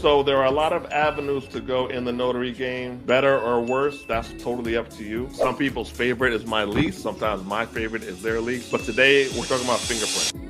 So there are a lot of avenues to go in the notary game. Better or worse, that's totally up to you. Some people's favorite is my lease. Sometimes my favorite is their lease. But today we're talking about fingerprinting.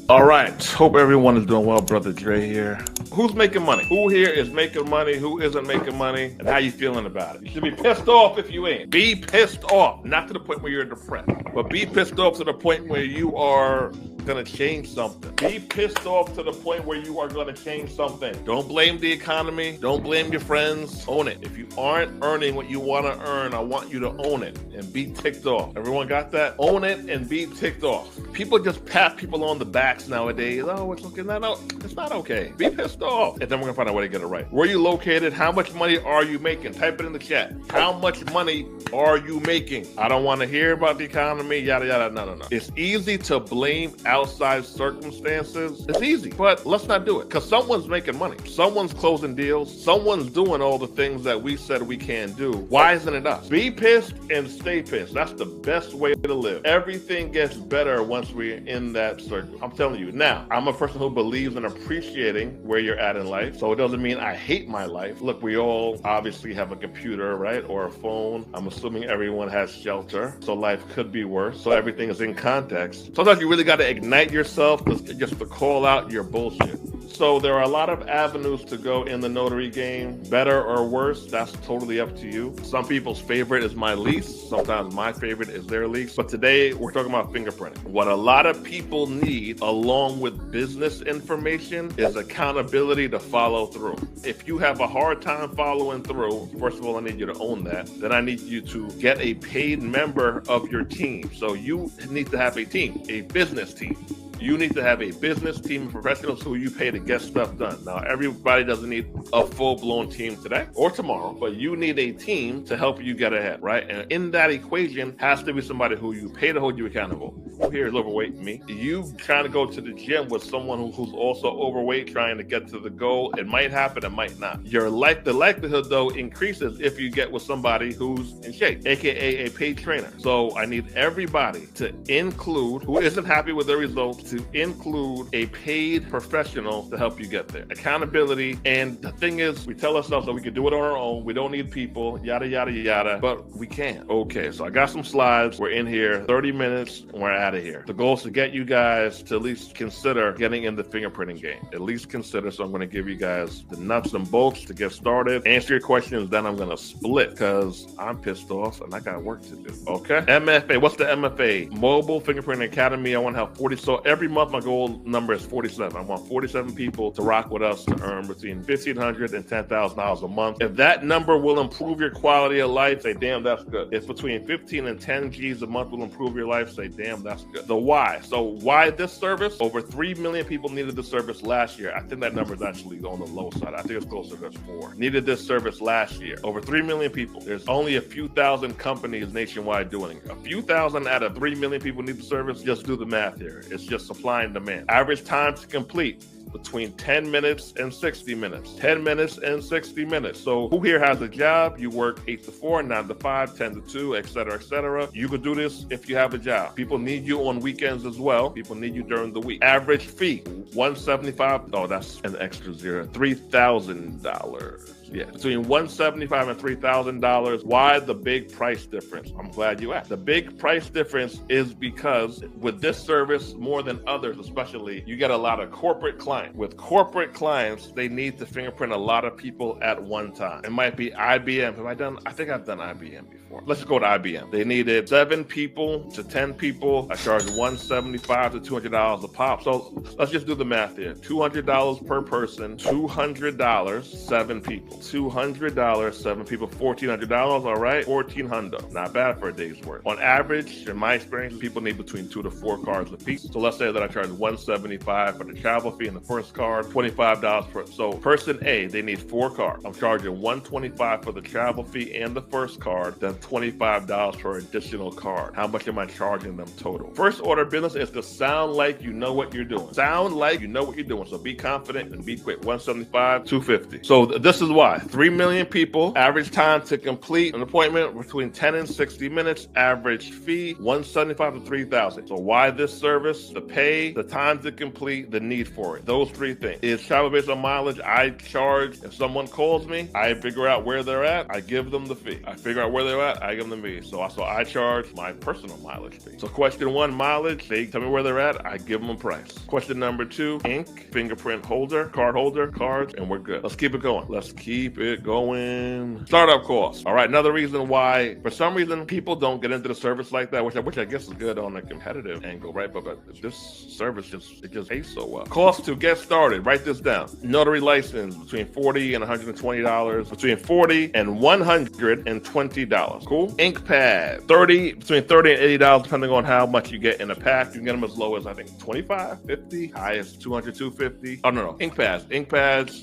All right, hope everyone is doing well. Brother Dre here. Who's making money? Who here is making money? Who isn't making money? And how you feeling about it? You should be pissed off if you ain't. Be pissed off, not to the point where you're depressed, but be pissed off to the point where you are gonna change something. Be pissed off to the point where you are gonna change something. Don't blame the economy. Don't blame your friends. Own it. If you aren't earning what you wanna earn, I want you to own it and be ticked off. Everyone got that? Own it and be ticked off. People just pat people on the backs nowadays. Oh, it's okay. No, it's not okay. Be pissed off. And then we're gonna find a way to get it right. Where are you located? How much money are you making? Type it in the chat. How much money are you making? I don't wanna hear about the economy, yada, yada, no. It's easy to blame outside circumstances. It's easy, but let's not do it because someone's making money. Someone's closing deals. Someone's doing all the things that we said we can't do. Why isn't it us? Be pissed and stay pissed. That's the best way to live. Everything gets better once we're in that circle. I'm telling you. Now, I'm a person who believes in appreciating where you're at in life. So it doesn't mean I hate my life. Look, we all obviously have a computer, right? Or a phone. I'm assuming everyone has shelter. So life could be worse. So everything is in context. Sometimes you really got to ignite yourself just to call out your bullshit. So there are a lot of avenues to go in the notary game. Better or worse, that's totally up to you. Some people's favorite is my lease. Sometimes my favorite is their lease. But today we're talking about fingerprinting. What a lot of people need along with business information is accountability to follow through. If you have a hard time following through, first of all, I need you to own that. Then I need you to get a paid member of your team. So you need to have a team, a business team. You need to have a business team of professionals who you pay to get stuff done. Now, everybody doesn't need a full-blown team today or tomorrow, but you need a team to help you get ahead, right? And in that equation has to be somebody who you pay to hold you accountable. Who here is overweight? Me. You trying to go to the gym with someone who's also overweight trying to get to the goal. It might happen, it might not. The likelihood, though, increases if you get with somebody who's in shape, aka a paid trainer. So I need everybody to include, who isn't happy with their results, to include a paid professional to help you get there. Accountability. And the thing is, we tell ourselves that we can do it on our own. We don't need people, yada, yada, yada, but we can. Okay, so I got some slides. We're in here, 30 minutes, and we're out of here. The goal is to get you guys to at least consider getting in the fingerprinting game. At least consider. So I'm going to give you guys the nuts and bolts to get started. Answer your questions, then I'm going to split because I'm pissed off and I got work to do. Okay? MFA. What's the MFA? Mobile Fingerprinting Academy. I want to have 40. So every month, my goal number is 47. I want 47 people to rock with us to earn between $1,500 and $10,000 a month. If that number will improve your quality of life, say, damn, that's good. If between 15 and 10 G's a month will improve your life, say, damn, that's good. The why. So why this service? Over 3 million people needed this service last year. I think that number is actually on the low side. I think it's closer to 4. Needed this service last year. Over 3 million people. There's only a few thousand companies nationwide doing it. A few thousand out of 3 million people need the service. Just do the math here. It's just supply and demand. Average time to complete between 10 minutes and 60 minutes. 10 minutes and 60 minutes. So who here has a job? You work 8 to 4, 9 to 5, 10 to 2, et cetera, et cetera. You could do this if you have a job. People need you on weekends as well. People need you during the week. Average fee, $175. Oh, that's an extra zero. $3,000. Yeah, between $175 and $3,000. Why the big price difference? I'm glad you asked. The big price difference is because with this service, more than others especially, you get a lot of corporate clients. With corporate clients, they need to fingerprint a lot of people at one time. It might be IBM. I think I've done IBM before. Let's just go to IBM. They needed 7 people to 10 people. I charge $175 to $200 a pop. So let's just do the math here. $200 per person, $200, 7 people. $200, 7 people, $1,400, all right? $1,400. Not bad for a day's work. On average, in my experience, people need between 2 to 4 cards a piece. So let's say that I charge $175 for the travel fee and the first card, $25 for. So person A, they need 4 cards. I'm charging $125 for the travel fee and the first card, then $25 for additional card. How much am I charging them total? First order of business is to sound like you know what you're doing. Sound like you know what you're doing. So be confident and be quick. $175, $250. So this is why. why. 3 million people, average time to complete an appointment between 10 and 60 minutes, average fee $175 to $3,000. So why this service? The pay, the time to complete, the need for it. Those three things. It's travel based on mileage. I charge. If someone calls me, I figure out where they're at, I give them the fee. I figure out where they're at, I give them the fee. So I charge my personal mileage fee. So question one, mileage. They tell me where they're at, I give them a price. Question number two, ink, fingerprint holder, card holder, cards, and we're good. Let's keep it going. Let's keep it going. Startup costs. All right, another reason why, for some reason, people don't get into the service like that, which I guess is good on a competitive angle, right? But this service just pays so well. Cost to get started. Write this down. Notary license between $40 and $120. Between $40 and $120. Cool. Ink pad between $30 and $80, depending on how much you get in a pack. You can get them as low as I think $25, $50, high as $200, $250. Oh no, ink pads,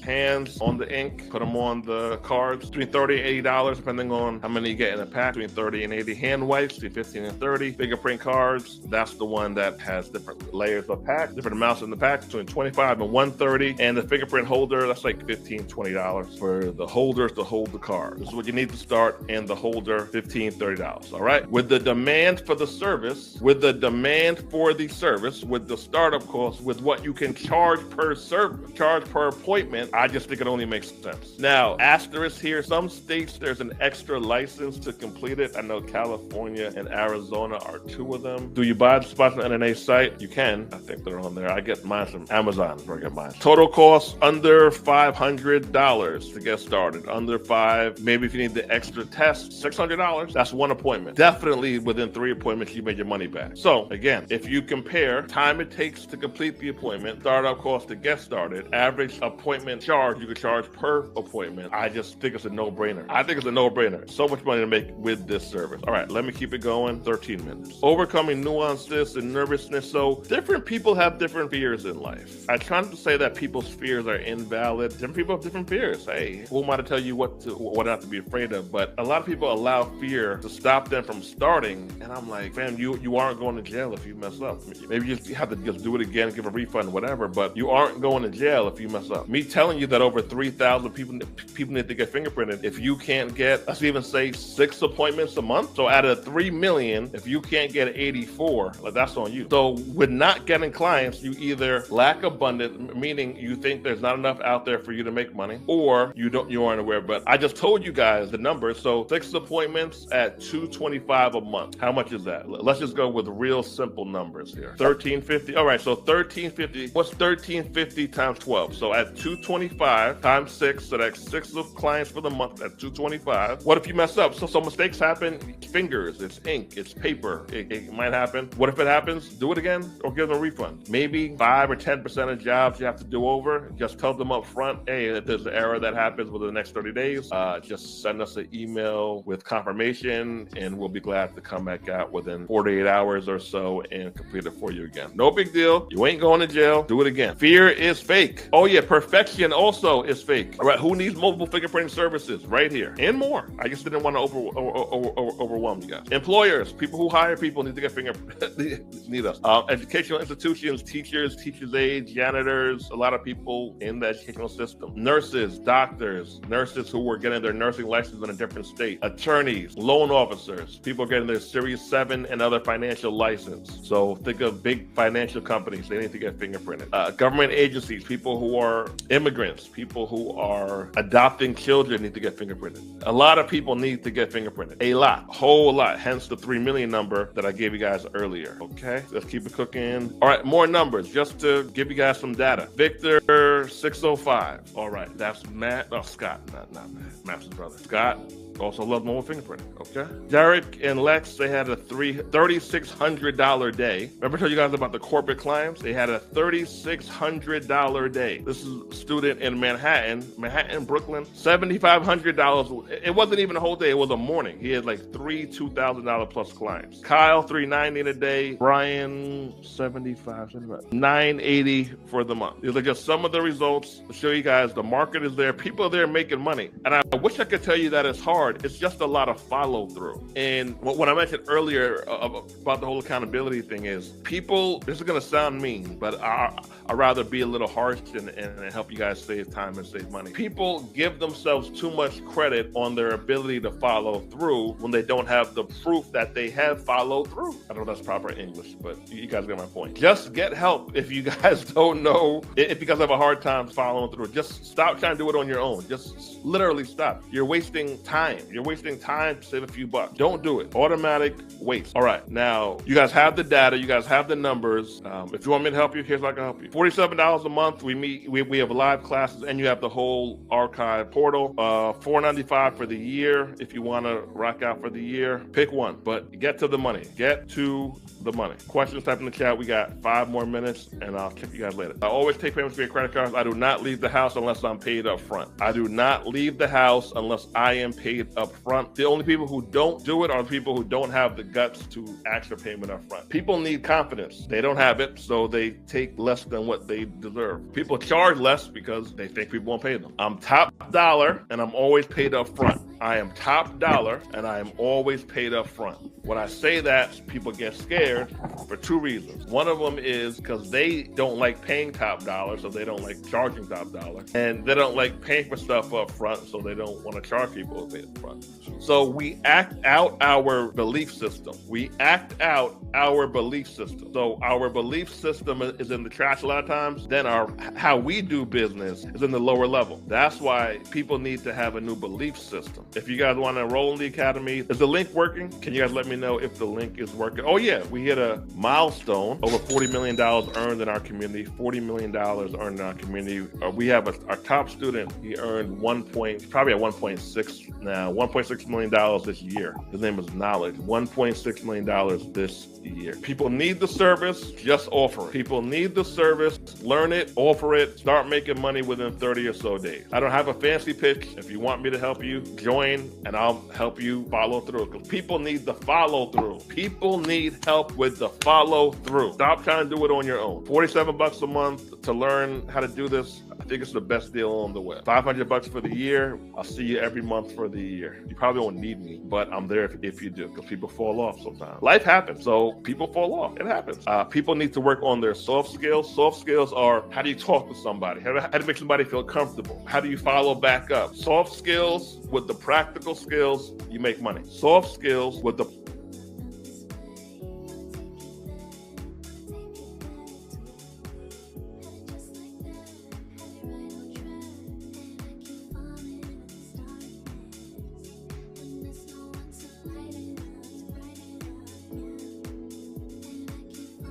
hands on the ink, put them on the cards. Between $30 and $80, depending on how many you get in a pack. Between $30 and $80. Hand wipes between $15 and $30. Fingerprint cards, that's the one that has different layers of pack, different amounts in the pack, between $25 and $130. And the fingerprint holder, that's like $15, $20 for the holders to hold the card. This is what you need to start, and the holder, $15, $30. All right. With the demand for the service, with the startup cost, with what you can charge per appointment, I just think it only makes sense. Now, asterisk here, some states there's an extra license to complete it. I know California and Arizona are two of them. Do you buy the spots on the NNA site? You can. I think they're on there. I get mine from Amazon where I get mine. Total cost under $500 to get started. Under $500. Maybe if you need the extra test, $600. That's one appointment. Definitely within 3 appointments, you made your money back. So again, if you compare time it takes to complete the appointment, startup cost to get started, average appointment charge you could charge per appointment, I just think it's a no-brainer. I think it's a no-brainer. So much money to make with this service. All right, let me keep it going. 13 minutes. Overcoming nuances and nervousness. So different people have different fears in life. I try not to say that people's fears are invalid. Different people have different fears. Hey, who am I to tell you what not to be afraid of? But a lot of people allow fear to stop them from starting. And I'm like, fam, you aren't going to jail if you mess up. Maybe you just have to just do it again, give a refund, whatever. But you aren't going to jail if you mess up. Me telling you that over 3,000 people need to get fingerprinted. If you can't get, let's even say 6 appointments a month. So out of 3 million, if you can't get 84, like that's on you. So with not getting clients, you either lack abundance, meaning you think there's not enough out there for you to make money, or you aren't aware. But I just told you guys the numbers. So 6 appointments at $225 a month. How much is that? Let's just go with real simple numbers here. $1,350. All right, so $1,350. What's $1,350 times 12? So at $225 times 6, so that's 6 of clients for the month at $225. What if you mess up? So mistakes happen. Fingers, it's ink, it's paper. It might happen. What if it happens? Do it again or give them a refund. Maybe 5 or 10% of jobs you have to do over. Just tell them up front, hey, if there's an error that happens within the next 30 days, just send us an email with confirmation, and we'll be glad to come back out within 48 hours or so and complete it for you again. No big deal. You ain't going to jail. Do it again. Fear is fake. Oh yeah, perfection also is fake. All right, who needs multiple fingerprinting services? Right here and more. I just didn't want to overwhelm you guys. Employers, people who hire people need to get need us. Educational institutions, teachers, teachers' aides, janitors, a lot of people in the educational system. Nurses, doctors, nurses who were getting their nursing license in a different state. Attorneys, loan officers, people getting their Series 7 and other financial license. So think of big financial companies. They need to get fingerprinted. Government agencies, people who are immigrants, people who are adopting children need to get fingerprinted. A lot of people need to get fingerprinted. A lot, whole lot. Hence the 3 million number that I gave you guys earlier. Okay, let's keep it cooking. All right, more numbers just to give you guys some data. Victor 605. All right, that's Matt. Oh, Scott, not Matt. Matt's his brother. Scott also loves mobile fingerprinting. Okay. Derek and Lex, they had a $3,600 day. Remember I told you guys about the corporate clients? They had a $3,600 day. This is a student in Manhattan, Brooklyn, $7,500. It wasn't even a whole day. It was a morning. He had like 3 $2,000 plus clients. Kyle, $390 a day. Brian, $980 for the month. These are just some of the results to show you guys the market is there. People are there making money. And I wish I could tell you that it's hard. hard. It's just a lot of follow through. And what I mentioned earlier about the whole accountability thing is people, this is going to sound mean, but I'd rather be a little harsh and help you guys save time and save money. People give themselves too much credit on their ability to follow through when they don't have the proof that they have followed through. I don't know if that's proper English, but you guys get my point. Just get help if you guys don't know, if you guys have a hard time following through. Just stop trying to do it on your own. Just literally stop. You're wasting time. You're wasting time to save a few bucks. Don't do it. Automatic waste. All right. Now, you guys have the data. You guys have the numbers. If you want me to help you, here's how I can help you. $47 a month. We have live classes, and you have the whole archive portal. $4.95 for the year. If you want to rock out for the year, pick one. But get to the money. Get to the money. Questions, type in the chat. We got 5 more minutes, and I'll check you guys later. I always take payments via credit cards. I do not leave the house unless I'm paid up front. I do not leave the house unless I am paid up front. The only people who don't do it are the people who don't have the guts to ask for payment up front. People need confidence. They don't have it, so they take less than what they deserve. People charge less because they think people won't pay them. I'm top dollar, and I'm always paid up front. I am top dollar, and I am always paid up front. When I say that, people get scared for 2 reasons. One of them is because they don't like paying top dollar, so they don't like charging top dollar. And they don't like paying for stuff up front, so they don't want to charge people to pay up front. So we act out our belief system. We act out our belief system. So our belief system is in the trash a lot of times. Then how we do business is in the lower level. That's why people need to have a new belief system. If you guys want to enroll in the academy, is the link working? Can you guys let me know if the link is working? Oh yeah, we hit a milestone, over $40 million earned in our community, $40 million earned in our community. We have our top student, he earned probably at 1.6 now, $1.6 million this year. His name is Knowledge, $1.6 million this year. People need the service, just offer it. People need the service, learn it, offer it, start making money within 30 or so days. I don't have a fancy pitch. If you want me to help you, join and I'll help you follow through, because people need the follow through. People need help with the follow through. Stop trying to do it on your own. $47 a month to learn how to do this. I think it's the best deal on the web. $500 for the year. I'll see you every month for the year. You probably won't need me, but I'm there if you do, because people fall off sometimes. Life happens, so people fall off. It happens. People need to work on their soft skills. Soft skills are, how do you talk to somebody? How do you make somebody feel comfortable? How do you follow back up? Soft skills with the practical skills, you make money. Soft skills with the